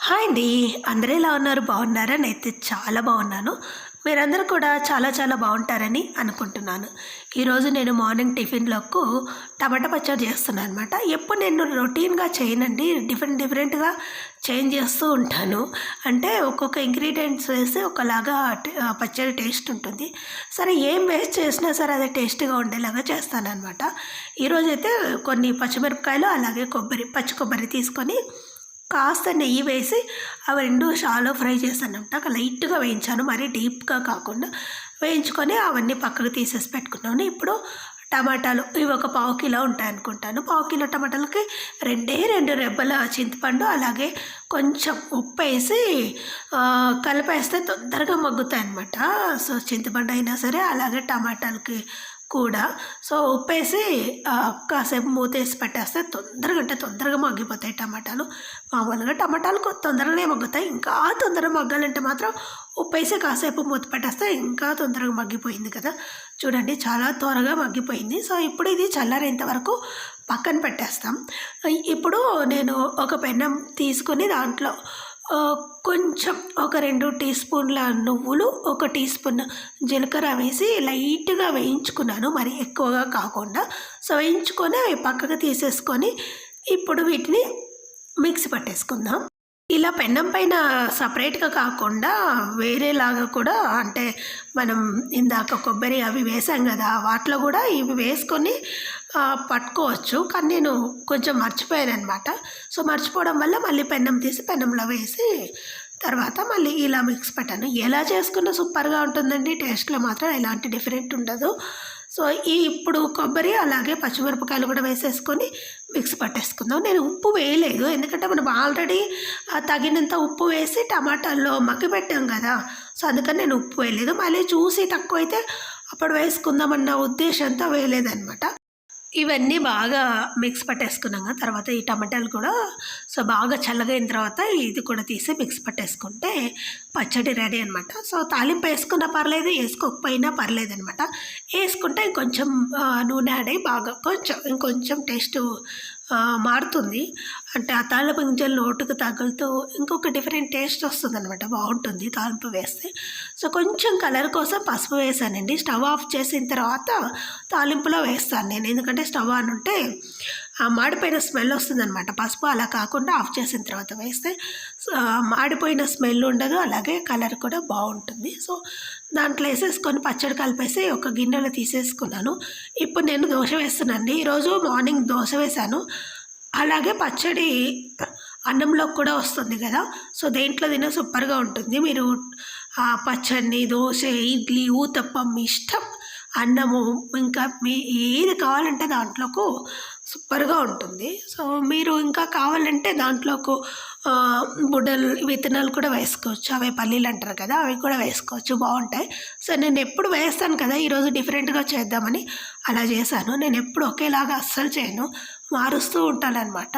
Hi అండి. అందరూ ఎలా ఉన్నారు? బాగున్నారా? నేనైతే చాలా బాగున్నాను. మీరందరూ కూడా చాలా చాలా బాగుంటారని అనుకుంటున్నాను. ఈరోజు నేను మార్నింగ్ టిఫిన్‌లకు టమాటా పచ్చడి చేస్తున్నాను అనమాట. ఎప్పుడు నేను రొటీన్‌గా చేయనండి. డిఫరెంట్‌గా చేంజ్ చేస్తూ ఉంటాను. అంటే ఒక్కొక్క ఇంగ్రీడియెంట్స్ వేసి ఒకలాగా పచ్చడి టేస్ట్ ఉంటుంది. సరే ఏం వేస్ట్ చేసినా సరే అది టేస్టీగా ఉండేలాగా చేస్తాననమాట. ఈరోజైతే కొన్ని పచ్చిమిరపకాయలు అలాగే పచ్చి కొబ్బరి తీసుకొని కాస్త నెయ్యి వేసి అవి 2 షాలో ఫ్రై చేశానన్నమాట. లైట్‌గా వేయించాను. మరీ డీప్‌గా కాకుండా వేయించుకొని అవన్నీ పక్కకు తీసేసి పెట్టుకున్నాను. ఇప్పుడు టమాటాలు ఇవి ఒక పావు కిలో ఉంటాయనుకుంటాను. పావు కిలో టమాటాలకి 2 రెబ్బల చింతపండు అలాగే కొంచెం ఉప్పేసి కలిపేస్తే తొందరగా మగ్గుతాయన్నమాట. సో, చింతపండు అయినా సరే అలాగే టమాటాలకి కూడా. సో, ఉప్పేసి కాసేపు మూతేసి పెట్టేస్తే తొందరగా మగ్గిపోతాయి టమాటాలు. మామూలుగా టమాటాలు తొందరగానే మగ్గుతాయి. ఇంకా తొందరగా మగ్గాలంటే మాత్రం ఉప్పేసి కాసేపు మూత పెట్టేస్తే ఇంకా తొందరగా మగ్గిపోయింది కదా! చూడండి చాలా త్వరగా మగ్గిపోయింది. సో, ఇప్పుడు ఇది చల్లారేంత వరకు పక్కన పెట్టేస్తాం. ఇప్పుడు నేను ఒక పెన్నం తీసుకొని దాంట్లో కొంచెం ఒక 2 టీ స్పూన్ల నువ్వులు, ఒక టీ స్పూన్ జీలకర్ర వేసి లైట్‌గా వేయించుకున్నాను. మరి ఎక్కువగా కాకుండా. సో, వేయించుకొని అవి పక్కకు తీసేసుకొని ఇప్పుడు వీటిని మిక్సీ పట్టేసుకుందాం. ఇలా పెన్నం పైన సపరేట్‌గా కాకుండా వేరేలాగా కూడా అంటే మనం ఇందాక కొబ్బరి అవి వేసాం కదా! వాటిలో కూడా ఇవి వేసుకొని పట్టుకోవచ్చు. కానీ నేను కొంచెం మర్చిపోయాననమాట. సో, మర్చిపోవడం వల్ల మళ్ళీ పెన్నం తీసి పెన్నంలో వేసి తర్వాత మళ్ళీ ఇలా మిక్స్ పెట్టాను. ఎలా చేసుకున్నా సూపర్‌గా ఉంటుందండి. టేస్ట్‌లో మాత్రం ఎలాంటి డిఫరెంట్ ఉండదు. సో, ఇప్పుడు కొబ్బరి అలాగే పచ్చిమిరపకాయలు కూడా వేసేసుకొని మిక్స్ పట్టేసుకుందాం. నేను ఉప్పు వేయలేదు. ఎందుకంటే మనం ఆల్రెడీ తగినంత ఉప్పు వేసి టమాటాల్లో మగ్గిపెట్టాం కదా! సో, అందుకని నేను ఉప్పు వేయలేదు. మళ్ళీ చూసి తక్కువైతే అప్పుడు వేసుకుందామన్న ఉద్దేశంతో వేయలేదనమాట. ఇవన్నీ బాగా మిక్స్ పట్టేసుకున్నాక తర్వాత ఈ టమాటాలు కూడా సో బాగా చల్లగైన తర్వాత ఇది కూడా తీసి మిక్స్ పట్టేసుకుంటే పచ్చడి రెడీ అనమాట. సో, తాలింపు వేసుకున్నా పర్లేదు, వేసుకోకపోయినా పర్లేదనమాట. వేసుకుంటే ఇంకొంచెం నూనె యాడ్ అయ్యి బాగా ఇంకొంచెం టేస్ట్ మారుతుంది. అంటే ఆ తాలింపు గింజలు నోటుకు తగులుతూ ఇంకొక డిఫరెంట్ టేస్ట్ వస్తుందనమాట. బాగుంటుంది తాలింపు వేస్తే. సో, కొంచెం కలర్ కోసం పసుపు వేసానండి. స్టవ్ ఆఫ్ చేసిన తర్వాత తాలింపులో వేస్తాను నేను. ఎందుకంటే స్టవ్ ఆన్ ఉంటే మాడిపోయిన స్మెల్ వస్తుందనమాట. పసుపు అలా కాకుండా ఆఫ్ చేసిన తర్వాత వేస్తే మాడిపోయిన స్మెల్ ఉండదు. అలాగే కలర్ కూడా బాగుంటుంది. సో, దాంట్లో వేసేసుకొని పచ్చడి కలిపేసి ఒక గిన్నెలో తీసేసుకున్నాను. ఇప్పుడు నేను దోశ వేస్తున్నానండి. ఈరోజు మార్నింగ్ దోశ వేశాను. అలాగే పచ్చడి అన్నంలోకి కూడా వస్తుంది కదా! సో, దేంట్లో తిన్నా సూపర్‌గా ఉంటుంది. మీరు పచ్చడిని దోశ, ఇడ్లీ, ఊతప్పం మీ ఇష్టం. అన్నము ఇంకా ఏది కావాలంటే దాంట్లోకి సూపర్‌గా ఉంటుంది. సో, మీరు ఇంకా కావాలంటే దాంట్లోకి బుడ్డలు విత్తనాలు కూడా వేసుకోవచ్చు. అవే పల్లీలు అంటారు కదా! అవి కూడా వేసుకోవచ్చు, బాగుంటాయి. సో, నేను ఎప్పుడు వేస్తాను కదా! ఈరోజు డిఫరెంట్‌గా చేద్దామని అలా చేశాను. నేను ఎప్పుడు ఒకేలాగా అస్సలు చేయను. మారుస్తూ ఉంటాననమాట.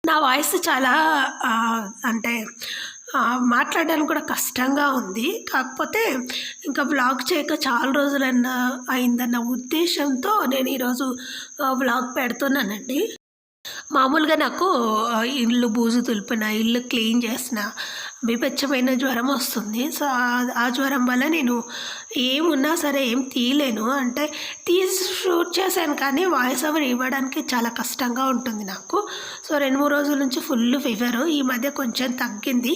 నా వాయిస్ చాలా అంటే మాట్లాడడానికి కూడా కష్టంగా ఉంది. కాకపోతే ఇంకా వ్లాగ్ చేయక చాలా అయిందన్న ఉద్దేశంతో నేను ఈరోజు వ్లాగ్ పెడుతున్నానండి. మామూలుగా నాకు ఇల్లు బూజు దులిపిన, ఇల్లు క్లీన్ చేసిన బీభత్సమైన జ్వరం వస్తుంది. సో, ఆ జ్వరం వల్ల నేను ఏమున్నా సరే ఏం తీయలేను. అంటే తీసి షూట్ చేశాను కానీ వాయిస్ ఓవర్ ఇవ్వడానికి చాలా కష్టంగా ఉంటుంది నాకు. సో, 2-3 రోజుల నుంచి ఫుల్ ఫీవరు. ఈ మధ్య కొంచెం తగ్గింది.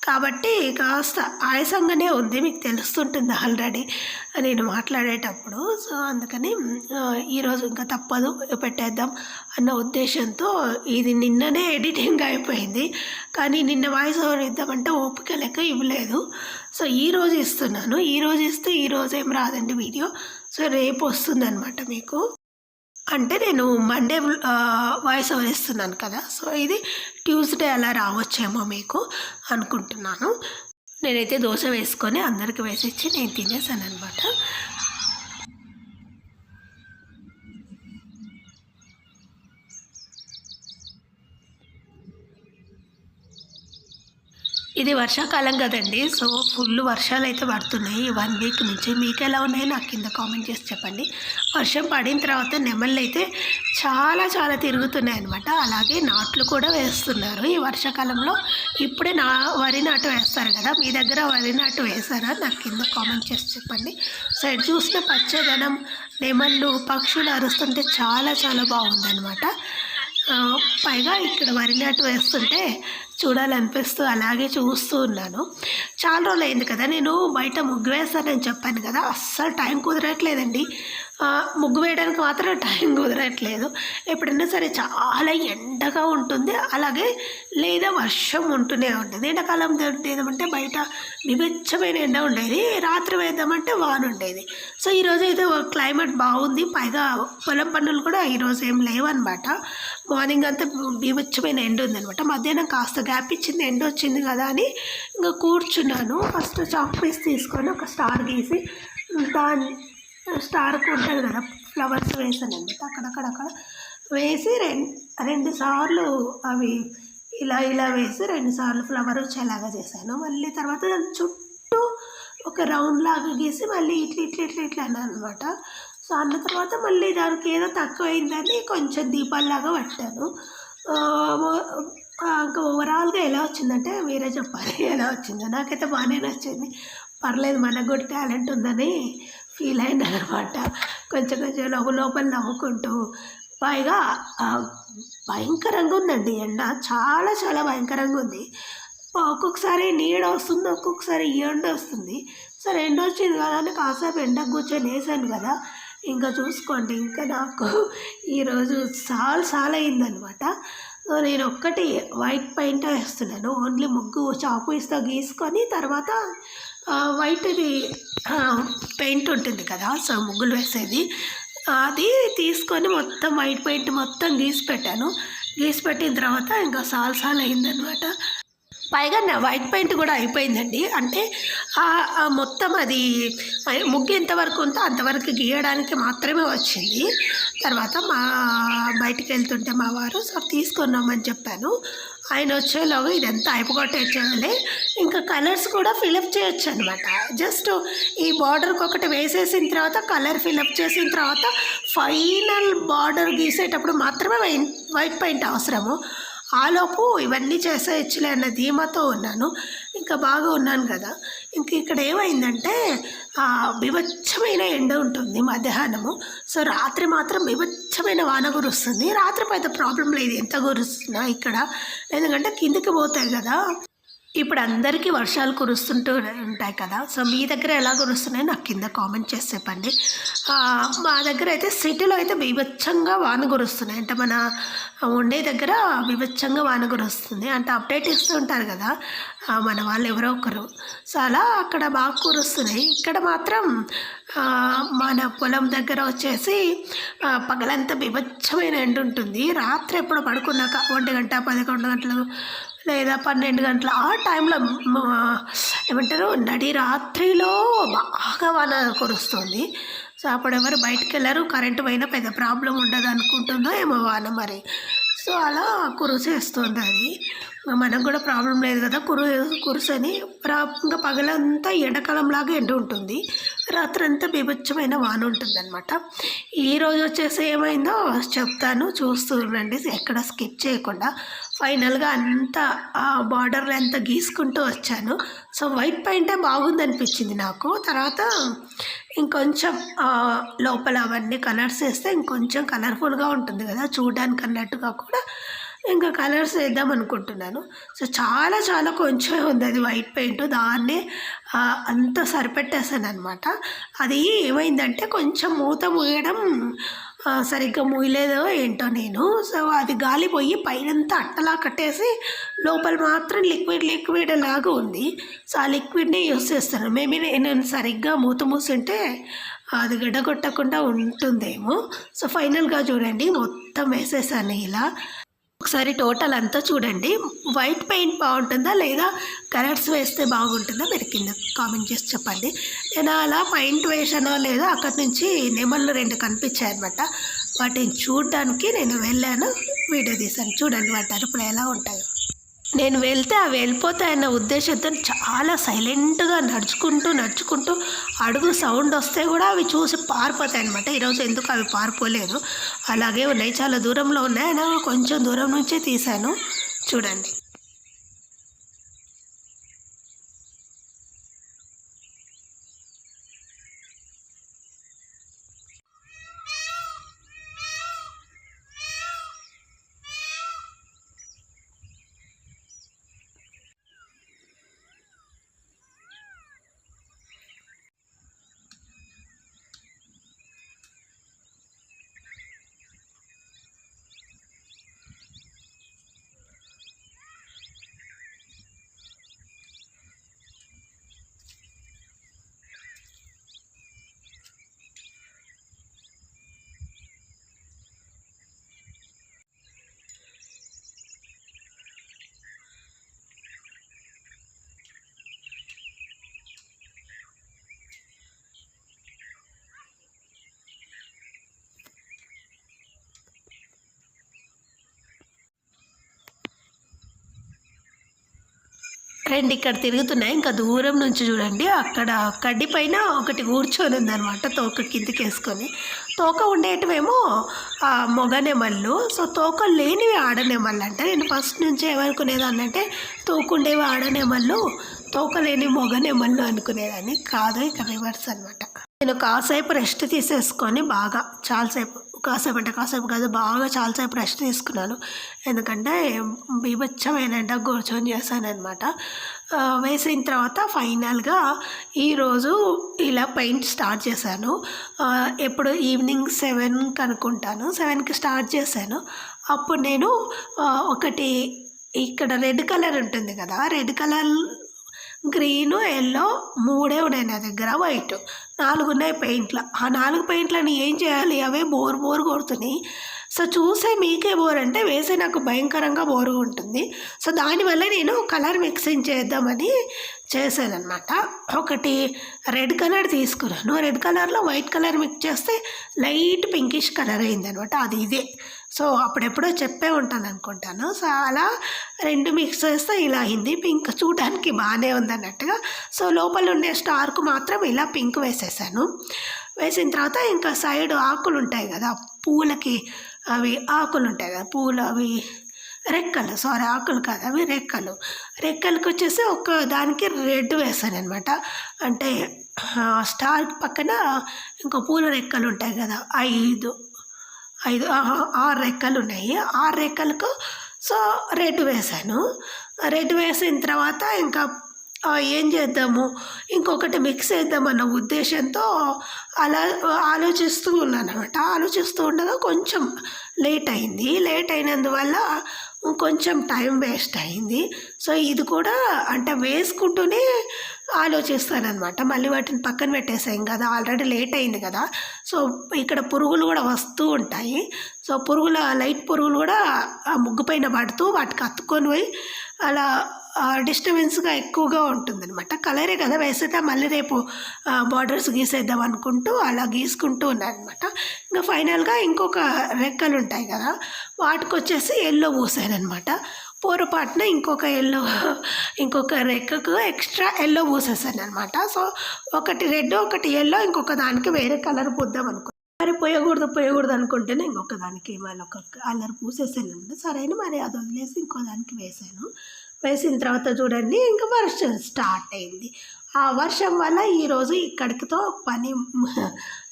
కాబట్టి కాస్త ఆయాసంగానే ఉంది. మీకు తెలుస్తుంటుంది ఆల్రెడీ నేను మాట్లాడేటప్పుడు. సో, అందుకని ఈరోజు ఇంకా తప్పదు పెట్టేద్దాం అన్న ఉద్దేశంతో ఇది నిన్ననే ఎడిటింగ్ అయిపోయింది. కానీ నిన్న వాయిస్ ఓవర్ ఇద్దామంటే ఓపిక లేక ఇవ్వలేదు. సో, ఈరోజు ఇస్తున్నాను. ఈరోజు ఇస్తే ఈరోజు ఏం రాదండి వీడియో. సో, రేపు వస్తుందన్నమాట మీకు. అంటే నేను మండే వాయిస్ ఓవర్ ఇస్తున్నాను కదా! సో, ఇది ట్యూస్డే అలా రావచ్చేమో మీకు అనుకుంటున్నాను. నేనైతే దోశ వేసుకొని అందరికి వేసిచ్చి నేను తినేసాననమాట. ఇది వర్షాకాలం కదండి. సో, ఫుల్ వర్షాలైతే పడుతున్నాయి ఈ 1 వీక్ నుంచి. మీకెలా ఉన్నాయో నాకు కింద కామెంట్ చేసి చెప్పండి. వర్షం పడిన తర్వాత నెమళ్ళైతే చాలా చాలా తిరుగుతున్నాయి అనమాట. అలాగే నాట్లు కూడా వేస్తున్నారు ఈ వర్షాకాలంలో. ఇప్పుడే వరి నాటు వేస్తారు కదా, మీ దగ్గర వరి నాటు వేసారా నాకు కింద కామెంట్ చేసి చెప్పండి. సో ఇటు చూసిన పచ్చదనం, నెమళ్ళు, పక్షులు అరుస్తుంటే చాలా చాలా బాగుందనమాట. పైగా ఇక్కడ వరి నాటు వేస్తుంటే చూడాలనిపిస్తూ అలాగే చూస్తూ ఉన్నాను. చాలా రోజులు అయింది కదా, నేను బయట ముగ్గు వేస్తానని చెప్పాను కదా, అస్సలు టైం కుదరట్లేదండి. ముగ్గు వేయడానికి మాత్రం టైం కుదరట్లేదు. ఎప్పుడైనా సరే చాలా ఎండగా ఉంటుంది, అలాగే లేదా వర్షం ఉంటూనే ఉంటుంది. ఎండాకాలం ఏమంటే బయట విభత్సమైన ఎండ ఉండేది, రాత్రి వేద్దామంటే వాన ఉండేది. సో ఈరోజు అయితే క్లైమేట్ బాగుంది. పైగా పొలం పనులు కూడా ఈరోజు ఏం లేవన్నమాట. మార్నింగ్ అంతా విభత్సమైన ఎండ ఉందనమాట. మధ్యాహ్నం కాస్త గ్యాప్ ఇచ్చింది, ఎండ వచ్చింది కదా అని ఇంకా కూర్చున్నాను. ఫస్ట్ చాక్ పీస్ తీసుకొని ఒక స్టార్ గీసి దాన్ని స్టార్కి ఉంటుంది కదా ఫ్లవర్స్ వేసాను అనమాట. అక్కడక్కడ వేసి రెండు సార్లు అవి ఇలా వేసి 2 సార్లు ఫ్లవర్ వచ్చేలాగా చేశాను. మళ్ళీ తర్వాత దాని చుట్టూ ఒక రౌండ్ లాగా గీసి మళ్ళీ ఇట్లా అన్నాను అనమాట. సో అన్న తర్వాత మళ్ళీ దానికి ఏదో తక్కువైందని కొంచెం దీపాల్లాగా పట్టాను. ఇంకా ఓవరాల్గా ఎలా వచ్చిందంటే మీరే చెప్పాలి ఎలా వచ్చిందో. నాకైతే బాగానే నచ్చింది, పర్లేదు, మనకు కూడా టాలెంట్ ఉందని ఫీల్ అయింది అనమాట. కొంచెం లోపల నవ్వుకుంటూ. పైగా భయంకరంగా ఉందండి ఎండ, చాలా చాలా భయంకరంగా ఉంది. ఒక్కొక్కసారి నీడ వస్తుంది, ఒక్కొక్కసారి ఎండ వస్తుంది. సరే ఎండ వచ్చింది కదా అని కాసేపు ఎండకు కూర్చొని వేసాను కదా, ఇంకా చూసుకోండి ఇంకా నాకు ఈరోజు చాలా అయిందనమాట. సో నేను ఒక్కటి వైట్ పెయింట్ వేస్తున్నాను, ఓన్లీ ముగ్గు చాకు ఇస్తా గీసుకొని తర్వాత వైట్ది పెయింట్ ఉంటుంది కదా, సో ముగ్గులు వేసేది, అది తీసుకొని మొత్తం వైట్ పెయింట్ మొత్తం గీసి పెట్టాను. గీసి పెట్టిన తర్వాత ఇంకా చాలా అయిందనమాట. పైగా నా వైట్ పెయింట్ కూడా అయిపోయిందండి. అంటే మొత్తం అది ముగ్గు ఎంతవరకు ఉందో అంతవరకు గీయడానికి మాత్రమే వచ్చింది. తర్వాత బయటికి వెళ్తుంటే మా వారు సార్ తీసుకున్నామని చెప్పాను. ఆయన వచ్చేలోగా ఇదంతా అయిపోగొట్టేయాలి, ఇంకా కలర్స్ కూడా ఫిలప్ చేయొచ్చు అనమాట. జస్ట్ ఈ బార్డర్కి ఒకటి వేసేసిన తర్వాత కలర్ ఫిలప్ చేసిన తర్వాత ఫైనల్ బార్డర్ గీసేటప్పుడు మాత్రమే వైట్ పెయింట్ అవసరము. ఆలోపు ఇవన్నీ చేసేయచ్చులే అన్న ధీమాతో ఉన్నాను. ఇంకా బాగా ఉన్నాను కదా. ఇంక ఇక్కడ ఏమైందంటే బీభత్సమైన ఎండ ఉంటుంది మధ్యాహ్నము. సో రాత్రి మాత్రం బీభత్సమైన వాన కురుస్తుంది. రాత్రి పెద్ద ప్రాబ్లం లేదు ఎంత కురుస్తున్నా ఇక్కడ, ఎందుకంటే కిందికి పోతాయి కదా. ఇప్పుడు అందరికీ వర్షాలు కురుస్తుంటూ ఉంటాయి కదా. సో మీ దగ్గర ఎలా కురుస్తున్నాయో నాకు కింద కామెంట్ చేసి చెప్పండి. మా దగ్గర అయితే సిటీలో అయితే బీభత్సంగా వాన కురుస్తున్నాయి. అంటే మన ఉండే దగ్గర బీభత్సంగా వాన కురుస్తుంది, అంటే అప్డేట్ ఇస్తూ ఉంటారు కదా మన వాళ్ళు ఎవరో ఒకరు. సో అలా అక్కడ బాగా కురుస్తున్నాయి. ఇక్కడ మాత్రం మన పొలం దగ్గర వచ్చేసి పగలంతా బీభత్సమైన ఎండ ఉంటుంది. రాత్రి ఎప్పుడు పడుకున్నాక 1 గంట 11 గంటలు లేదా 12 గంటల ఆ టైంలో ఏమంటారు నడి రాత్రిలో బాగా వాన కురుస్తుంది. సో అప్పుడు ఎవరు బయటకు వెళ్ళారు, కరెంటు పోయినా పెద్ద ప్రాబ్లం ఉండదు అనుకుంటుందో ఏమో వాన మరి. సో అలా కురిసేస్తుంది అది. మనకు కూడా ప్రాబ్లం లేదు కదా, కురుసని ఇంకా పగలంతా ఎండాకాలంలాగా ఎండ ఉంటుంది, రాత్రి అంతా బీభత్సమైన వాన ఉంటుంది అనమాట. ఈరోజు వచ్చేసి ఏమైందో చెప్తాను, చూస్తూ ఉండండి ఎక్కడ స్కిప్ చేయకుండా. ఫైనల్గా అంతా ఆ బార్డర్లో అంతా గీసుకుంటూ వచ్చాను. సో వైట్ పెయింటే బాగుందనిపించింది నాకు. తర్వాత ఇంకొంచెం లోపల అవన్నీ కలర్స్ వేస్తే ఇంకొంచెం కలర్ఫుల్గా ఉంటుంది కదా చూడడానికి అన్నట్టుగా కూడా ఇంకా కలర్స్ వేద్దాం అనుకుంటున్నాను. సో చాలా కొంచెం ఉంది అది వైట్ పెయింట్, దాన్నే అంతా సరిపెట్టేసాను అనమాట. అది ఏమైందంటే కొంచెం మూత మూయడం సరిగ్గా మూయలేదో ఏంటో నేను. సో అది గాలిపోయి పైనంతా అట్టలా కట్టేసి లోపల మాత్రం లిక్విడ్ లాగా ఉంది. సో ఆ లిక్విడ్ని యూస్ చేస్తాను. మేబీ నేను సరిగ్గా మూత మూసింటే అది గడ్డగొట్టకుండా ఉంటుందేమో. సో ఫైనల్గా చూడండి మొత్తం వేసేసాను ఇలా. ఒకసారి టోటల్ అంతా చూడండి, వైట్ పెయింట్ బాగుంటుందా లేదా కలర్స్ వేస్తే బాగుంటుందా మీరు కింద కామెంట్ చేసి చెప్పండి. నేను అలా పెయింట్ వేసానో లేదో అక్కడి నుంచి నెమళ్ళు 2 కనిపించాయి అనమాట. వాటిని చూడడానికి నేను వెళ్ళాను, వీడియో తీశాను. చూడండి వాటి అరుపులు ఎలా ఉంటాయో. నేను వెళ్తే అవి వెళ్ళిపోతాయన్న ఉద్దేశంతో చాలా సైలెంట్గా నడుచుకుంటూ అడుగు సౌండ్ వస్తే కూడా అవి చూసి పారిపోతాయి అనమాట. ఈరోజు ఎందుకు అవి పారిపోలేదు, అలాగే ఉన్నాయి, చాలా దూరంలో ఉన్నాయి. అయినా కొంచెం దూరం నుంచే తీశాను, చూడండి. రెండు ఇక్కడ తిరుగుతున్నాయి. ఇంకా దూరం నుంచి చూడండి, అక్కడ కడ్డి పైన ఒకటి కూర్చొని ఉందన్నమాట, తోక కిందికి వేసుకొని. తోక ఉండేటివేమో మొగనెమళ్ళు, సో తోక లేనివి ఆడనెమళ్ళు అంట. నేను ఫస్ట్ నుంచి ఏమనుకునేదాన్ని అంటే తోక ఉండేవి ఆడనెమళ్ళు, తోక లేని మొగనెమళ్ళు అనుకునేదాన్ని. కాదు, ఇక రివర్స్ అనమాట. నేను కాసేపు రెస్ట్ తీసేసుకొని బాగా కాసేపు కాదు, బాగా చాలాసేపు రెస్ట్ తీసుకున్నాను. ఎందుకంటే బీభత్సమైన ఎండ కూర్చొని చేశాను అనమాట. వేసిన తర్వాత ఫైనల్గా ఈరోజు ఇలా పెయింట్ స్టార్ట్ చేశాను. ఎప్పుడు ఈవినింగ్ 7కి అనుకుంటాను, 7కి స్టార్ట్ చేశాను. అప్పుడు నేను ఒకటి ఇక్కడ రెడ్ కలర్ ఉంటుంది కదా, రెడ్ కలర్, గ్రీను, ఎల్లో, 3 ఉన్నాయి నా దగ్గర, వైట్ 4 ఉన్నాయి పెయింట్లు. ఆ 4 పెయింట్లని ఏం చేయాలి, అవే బోర్ కొడుతున్నాయి. సో చూసే మీకే బోర్ అంటే వేసే నాకు భయంకరంగా బోరుగా ఉంటుంది. సో దానివల్ల నేను కలర్ మిక్సింగ్ చేద్దామని చేశానమాట. ఒకటి రెడ్ కలర్ తీసుకున్నాను, రెడ్ కలర్లో వైట్ కలర్ మిక్స్ చేస్తే లైట్ పింకిష్ కలర్ అయిందనమాట. అది ఇదే. సో అప్పుడెప్పుడో చెప్పే ఉంటాను అనుకుంటాను. సో అలా 2 మిక్స్ చేస్తే ఇలా అయింది. పింక్ చూడడానికి బాగానే ఉందన్నట్టుగా. సో లోపల ఉండే స్టార్కు మాత్రం ఇలా పింక్ వేసేసాను. వేసిన తర్వాత ఇంకా సైడ్ ఆకులు ఉంటాయి కదా పూలకి, అవి ఆకులు ఉంటాయి కదా పూలు, అవి రెక్కలు, సారీ ఆకులు కాదు అవి రెక్కలకు వచ్చేసి ఒక దానికి రెడ్ వేసాను అనమాట. అంటే స్టార్ పక్కన ఇంకో పూల రెక్కలు ఉంటాయి కదా, 6 రెక్కలు ఉన్నాయి. 6 రెక్కలకు సో రెడ్ వేసాను. రెడ్ వేసిన తర్వాత ఇంకా ఏం చేద్దాము, ఇంకొకటి మిక్స్ చేద్దామన్న ఉద్దేశంతో అలా ఆలోచిస్తూ ఉన్నాను అనమాట. ఆలోచిస్తూ ఉండగా కొంచెం లేట్ అయింది. లేట్ అయినందువల్ల కొంచెం టైం వేస్ట్ అయింది. సో ఇది కూడా అంటే వేసుకుంటూనే ఆలోచిస్తానమాట. మళ్ళీ వాటిని పక్కన పెట్టేసాం కదా, ఆల్రెడీ లేట్ అయింది కదా. సో ఇక్కడ పురుగులు కూడా వస్తూ ఉంటాయి. సో లైట్ పురుగులు కూడా ఆ ముగ్గు పైన పడుతూ వాటికి అతుక్కొని పోయి అలా డిస్టర్బెన్స్గా ఎక్కువగా ఉంటుందన్నమాట. కలరే కదా వేసేదా, మళ్ళీ రేపు బార్డర్స్ గీసేద్దాం అనుకుంటూ అలా గీసుకుంటూ ఉన్నాను అనమాట. ఇంకా ఫైనల్గా ఇంకొక రెక్కలు ఉంటాయి కదా, వాటికి వచ్చేసి ఎల్లో పూసానమాట. పొరపాటున ఇంకొక రెక్కకు ఎక్స్ట్రా ఎల్లో పూసేసాను అనమాట. సో ఒకటి రెడ్ ఒకటి ఎల్లో, ఇంకొక దానికి వేరే కలర్ పూద్దాం మరి పోయకూడదు అనుకుంటేనే ఇంకొక దానికి మళ్ళీ ఒక కలర్ పూసేసాను అనమాట. సరైన మరి అది వదిలేసి ఇంకో దానికి వేసాను. వేసిన తర్వాత చూడండి ఇంకా వర్షం స్టార్ట్ అయింది. ఆ వర్షం వల్ల ఈరోజు ఇక్కడితో పని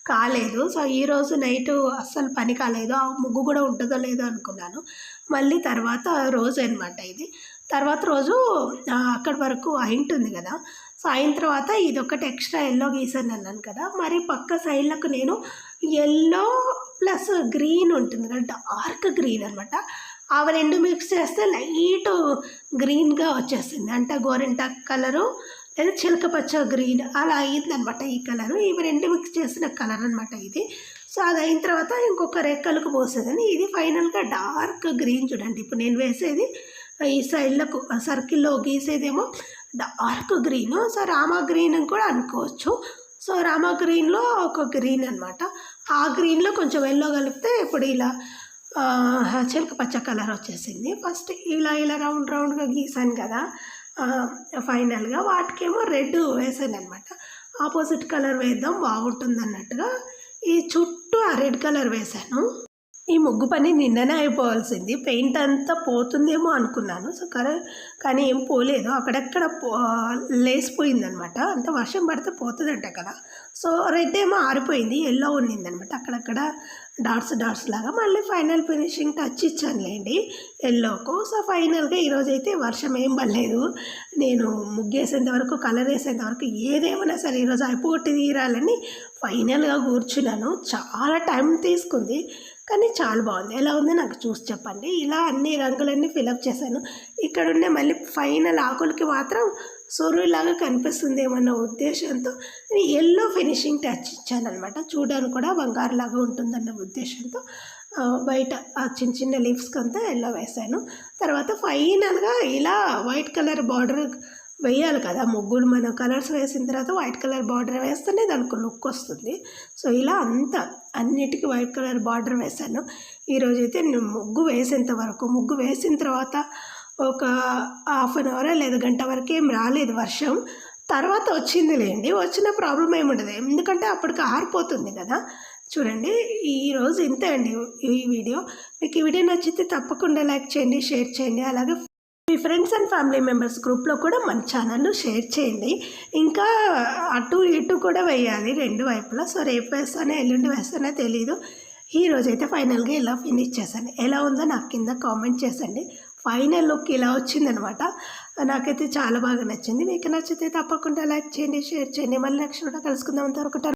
కాలేదు. సో ఈరోజు నైటు అస్సలు పని కాలేదు. ఆ ముగ్గు కూడా ఉంటుందో లేదో అనుకున్నాను. మళ్ళీ తర్వాత రోజు అనమాట ఇది. తర్వాత రోజు అక్కడి వరకు అయింటుంది కదా. సో అయిన తర్వాత ఇది ఒకటి ఎక్స్ట్రా ఎల్లో గీసాను అన్నాను కదా, మరి పక్క సైడ్లకు నేను ఎల్లో ప్లస్ గ్రీన్ ఉంటుంది కదా, డార్క్ గ్రీన్ అనమాట. అవి 2 మిక్స్ చేస్తే లైట్ గ్రీన్గా వచ్చేస్తుంది. అంటే గోరింటాకు కలరు లేదా చిలక పచ్చ గ్రీన్ అలా అయిందనమాట ఈ కలరు. ఇవి 2 మిక్స్ చేసిన కలర్ అనమాట ఇది. సో అది అయిన తర్వాత ఇంకొక రెక్కలకు పోసేదని ఇది ఫైనల్గా డార్క్ గ్రీన్. చూడండి ఇప్పుడు నేను వేసేది ఈ సైడ్లకు సర్కిల్లో గీసేదేమో dark green. So Rama green అని కూడా అనుకోవచ్చు. సో రామా గ్రీన్లో ఒక గ్రీన్ అనమాట. ఆ గ్రీన్లో కొంచెం ఎల్లో కలిపితే ఇప్పుడు ఇలా చిలక పచ్చ కలర్ వచ్చేసింది. ఫస్ట్ ఇలా ఇలా రౌండ్ రౌండ్గా గీసాను కదా, ఫైనల్గా వాటికేమో రెడ్ వేసాను అనమాట. ఆపోజిట్ కలర్ వేద్దాం బాగుంటుంది అన్నట్టుగా ఈ చుట్టూ ఆ రెడ్ కలర్ వేశాను. ఈ ముగ్గు పని నిన్ననే అయిపోవాల్సింది. పెయింట్ అంతా పోతుందేమో అనుకున్నాను. సో కానీ ఏం పోలేదు. అక్కడక్కడ లేసిపోయిందనమాట. అంటే వర్షం పడితే పోతుందంట కదా. సో రెడ్ ఏమో ఆరిపోయింది, ఎల్లో ఉన్నిందనమాట. అక్కడక్కడ డాట్స్ డాట్స్ లాగా మళ్ళీ ఫైనల్ ఫినిషింగ్ టచ్ ఇచ్చానులేండి ఎల్లోకు. సో ఫైనల్గా ఈరోజైతే వర్షం ఏం పడలేదు. నేను ముగ్గేసేంత వరకు, కలర్ వేసేంత వరకు ఏదేమైనా సరే ఈరోజు అయిపోగొట్టి తీరాలని ఫైనల్గా కూర్చున్నాను. చాలా టైం తీసుకుంది కానీ చాలా బాగుంది. ఎలా ఉంది నాకు చూసి చెప్పండి. ఇలా అన్ని రంగులన్నీ ఫిలప్ చేశాను. ఇక్కడ ఉండే మళ్ళీ ఫైనల్ ఆకులకి మాత్రం సొరులాగా కనిపిస్తుందేమన్న ఉద్దేశంతో నేను ఎల్లో ఫినిషింగ్ టచ్ ఇచ్చానమాట. చూడడానికి కూడా బంగారులాగా ఉంటుందన్న ఉద్దేశంతో బయట ఆ చిన్న చిన్న లీవ్స్కి అంతా ఎల్లో వేసాను. తర్వాత ఫైనల్గా ఇలా వైట్ కలర్ బార్డర్ వేయాలి కదా ముగ్గులు. మనం కలర్స్ వేసిన తర్వాత వైట్ కలర్ బార్డర్ వేస్తేనే దానికి లుక్ వస్తుంది. సో ఇలా అంతా అన్నిటికీ వైట్ కలర్ బార్డర్ వేసాను. ఈరోజైతే నేను ముగ్గు వేసేంత వరకు, ముగ్గు వేసిన తర్వాత ఒక హాఫ్ అన్ అవర్ లేదా గంట వరకు ఏం రాలేదు వర్షం. తర్వాత వచ్చిందిలేండి. వచ్చిన ప్రాబ్లం ఏముండదు, ఎందుకంటే అప్పటికి ఆరిపోతుంది కదా. చూడండి, ఈరోజు ఇంతే అండి ఈ వీడియో. మీకు ఈ వీడియో నచ్చితే తప్పకుండా లైక్ చేయండి, షేర్ చేయండి. అలాగే మీ ఫ్రెండ్స్ అండ్ ఫ్యామిలీ మెంబర్స్ గ్రూప్లో కూడా మన ఛానల్ను షేర్ చేయండి. ఇంకా అటు ఇటు కూడా వేయాలి రెండు వైపులా. సో రేపు వేస్తానో ఎల్లుండి వేస్తానో తెలీదు. ఈరోజైతే ఫైనల్గా ఇలా ఫినిష్ చేశాను. ఎలా ఉందో నాకు కింద కామెంట్ చేసండి. ఫైనల్ లుక్ ఇలా వచ్చిందనమాట. నాకైతే చాలా బాగా నచ్చింది. మీకు నచ్చితే తప్పకుండా లైక్ చేయండి, షేర్ చేయండి. మళ్ళీ నెక్స్ట్ కూడా కలుసుకుందాం. అంతవరకు